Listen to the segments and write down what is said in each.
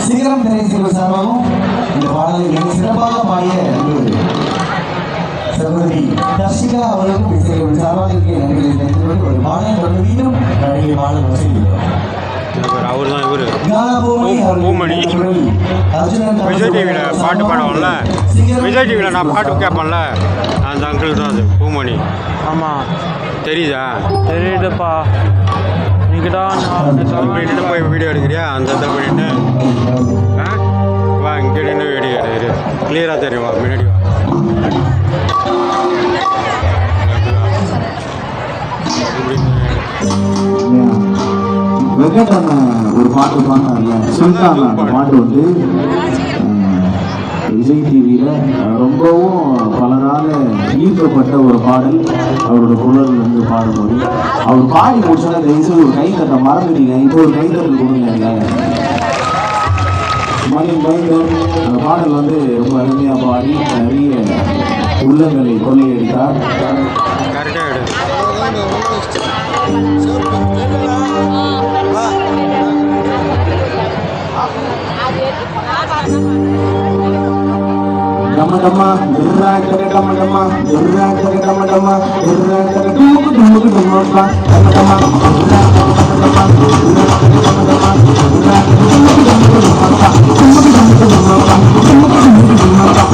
சிகரம் திரைசீர்வு சார்பாகவும் இந்த பாடலை சிறப்பாக பாடிய சகோதரி தர்ஷிகா அவர்களுக்கும் இசைகள் சார்பாக நன்றிகளை தெரிவித்து ஒரு பாடலை தொடர்ந்து மீண்டும் நடிகை பாடல் வசதிக்கிறோம். அவர் தான் இவர் பூமணி. விஜய் டிவியில் பாட்டு பாடுவோம்ல, விஜய் டிவியில் நான் பாட்டு கேட்பேன்ல, அந்த அங்கிள் தான் அது பூமணி. ஆமாம், தெரியுதா? தெரியுதுப்பா. நின்று போய் வீடியோ எடுக்கிறியா? அந்த இதை பண்ணிட்டு வா, இங்கே நின்று வீடியோ எடுக்கிறியா? கிளியராக தெரியும், வா முன்னாடி வா. வெங்கடண்ண ஒரு பாட்டு பாடினார்ல, சுல்தான். அந்த பாட்டு வந்து விஜய் டிவியில் ரொம்பவும் பலரால் ஈர்க்கப்பட்ட ஒரு பாடல். அவரோட குரல் வந்து பாடும்போது அவர் பாடி முடிச்சோன்னா தயவுசெய்து ஒரு கை தட்ட மறந்துட்டீங்க. இப்போ ஒரு கை தட்டல் கொடுங்க. மணி மைந்தர் அந்த பாடல் வந்து ரொம்ப அருமையாக பாடி நிறைய உள்ளங்களை கொள்ளையடித்தார். டமடமா துர்ரா கர டமடமா துர்ரா கர டமடமா துர்ரா கர டூக்கு டூக்கு டமடமா டமடமா துர்ரா கர டமடமா துர்ரா கர டமடமா துர்ரா கர டூக்கு டூக்கு டமடமா டூக்கு டூக்கு டமடமா டூக்கு டூக்கு டமடமா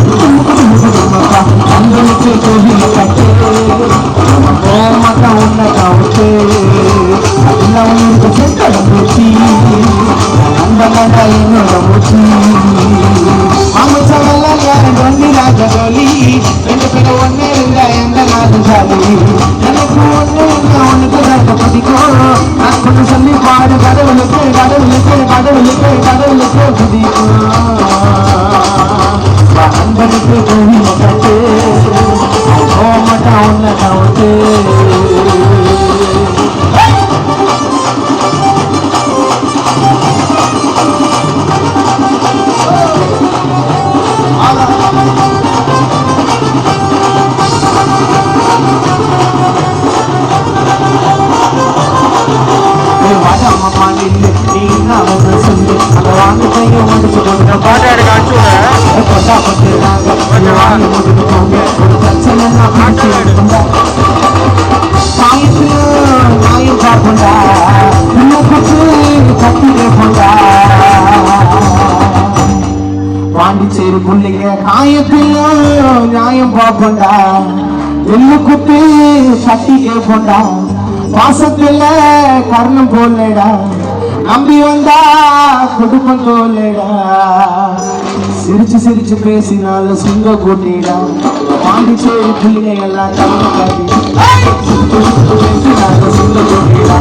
டூக்கு டூக்கு டமடமா அந்தனுக்கு கோவில் கட்டே நம்ம கோமட்ட உன்ன காவுத்தே அதெல்லாம் உனக்கு செட்டட மூச்சி அந்த மண்ட என்னோட மூச்சி அமைச்சவெல்லாம் யாரும் வந்து ராஜகோலி ரெண்டு பேரும் ஒன்னே இருந்தா எந்த நாளும் சாலி எனக்கு ஒண்ணு இருந்தா உனக்கு ராஜ பிடிக்கும் நான் கொஞ்சம் சொல்லி பாடு கடவுளுக்கு கடவுளுக்கு கடவுளுக்கு கடவுளுக்கு பிடிக்கும் அன்பனுக்கு கோவில கட்டு கோமட்டா உன்ன கவுட்டு பாண்டிச்சேரி புள்ளிங்க காயத்தில் நியாயம் பார்ப்பண்டா எள்ளு குத்து சட்டி கேட்பண்டா பாசத்துல கர்ணம் போலடா நம்பி வந்தா குடும்பம் தோலடா சிரிச்சு சிரிச்சு பேசினால சுங்க கூட்டிடா பாண்டிச்சேரி புள்ளிங்க எல்லாம் தங்க காட்டி பேசினால சுங்க கூட்டிடா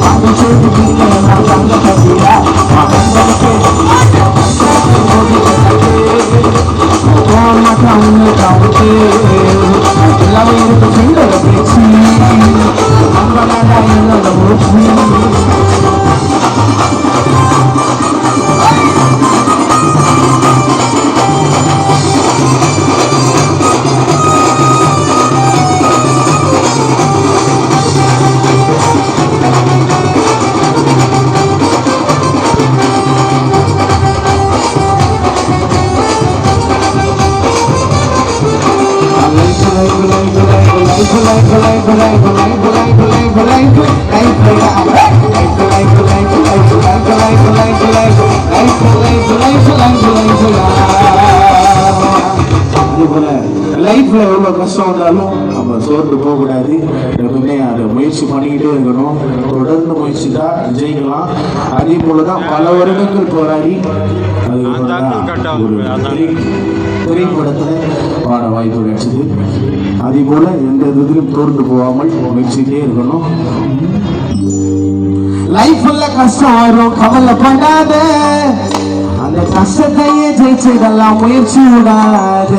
பாண்டிச்சேரி புள்ளிங்க எல்லாம் தங்க காட்டிடா லைஃப்ல எவ்வளவு கஷ்டம் வந்தாலும் நம்ம சோர்ந்து போகக்கூடாது. எப்பவுமே அதை முயற்சி பண்ணிக்கிட்டே இருக்கணும். தொடர்ந்து முயற்சி தான் ஜெயிக்கலாம். அதே போலதான் பல வருடங்கள் போராடி திரைப்படத்துல பாட வாய்ப்பு கிடைச்சது. அதே போல எந்த விதிலும் தோர்ந்து போகாமல் முயற்சிக்கிட்டே இருக்கணும். லைஃப்ல கஷ்டம் வரும், கவலை பண்ணாத. அந்த கஷ்டத்தையே ஜெயிச்சதெல்லாம் முயற்சி விடாத.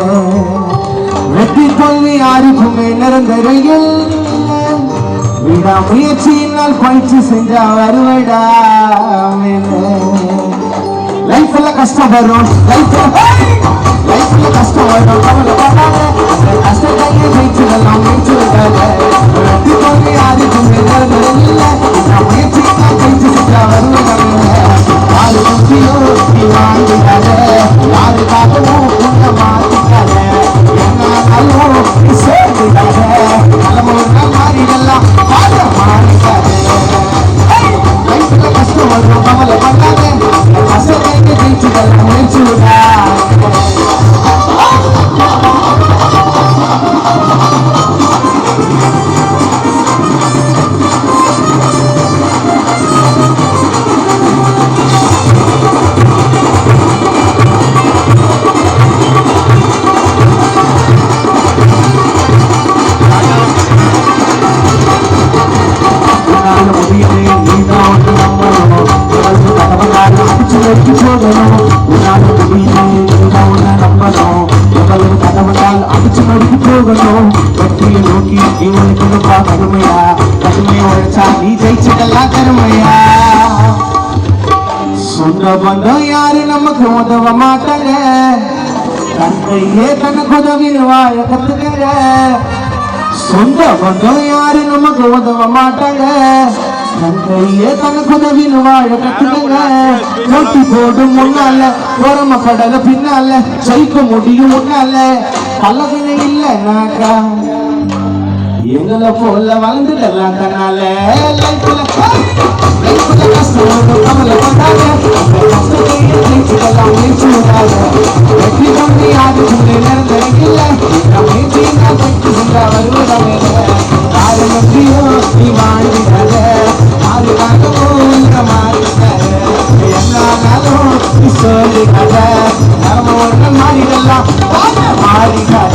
வெற்றி தோல்வி யாருக்குமே நிரந்தரையில் விடா முயற்சியினால் பயிற்சி செஞ்சா வருவடா. லைஃப்ல கஷ்டம் வரும், லைஃப்ல கஷ்டம் வரும், கவலை பண்ணாத. அந்த கஷ்டத்தையே ஜெயிச்சதெல்லாம் முயற்சி விடாத. வெற்றி தோல்வி யாருக்குமே நிரந்தரையில் விடா முயற்சியினால் பயிற்சி செஞ்சா வருவடா. நோக்கி போகணும் உன்னால முடியுது உன்னை நம்பணும் எவ்வளவு கனவுனால் அடிச்சு நோக்கி போகணும் வெற்றியை நோக்கி நீ உனக்கு கருமையா கருமையை உழைச்சா நீ ஜெயிச்சதெல்லாம் கருமையா சொந்த பந்தம் யாரு நமக்கு உதவ மாட்டாங்க தந்தையே தனக்கு உதவின்னு வாழ கத்துக்கங்க சொந்த பந்தம் யாரு நமக்கு உதவ மாட்டாங்க தந்தையே தனக்கு உதவின்னு வாழ கத்துக்கங்க நோட்டி போடும் முன்னால ஓரமப்படல பின்னால ஜெயிக்க முடியும் முன்னால பல்லகனை இல்லை நாக்கா எங்களை போல வளர்ந்துடலாம் தன்னால கஷ்டம் கவலை பண்ணாங்க கஷ்டத்தையும் முயற்சி விடாத வெற்றி கொண்டு யாரும் நடந்திருக்கில்ல முயற்சி வருவதே யாரும் நன்றியோ நீ வாழ்கிறாத மாறுகாகவோ மாறுகிறாத என்னாலும் நீ சொல்லுகாத நம்ம ஒன்று மாறிடலாம் மாறிகாத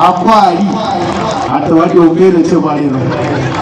அப்பா அடி அடுத்த வாட்டி உங்க பேர் வச்சு பாடிடுறோம்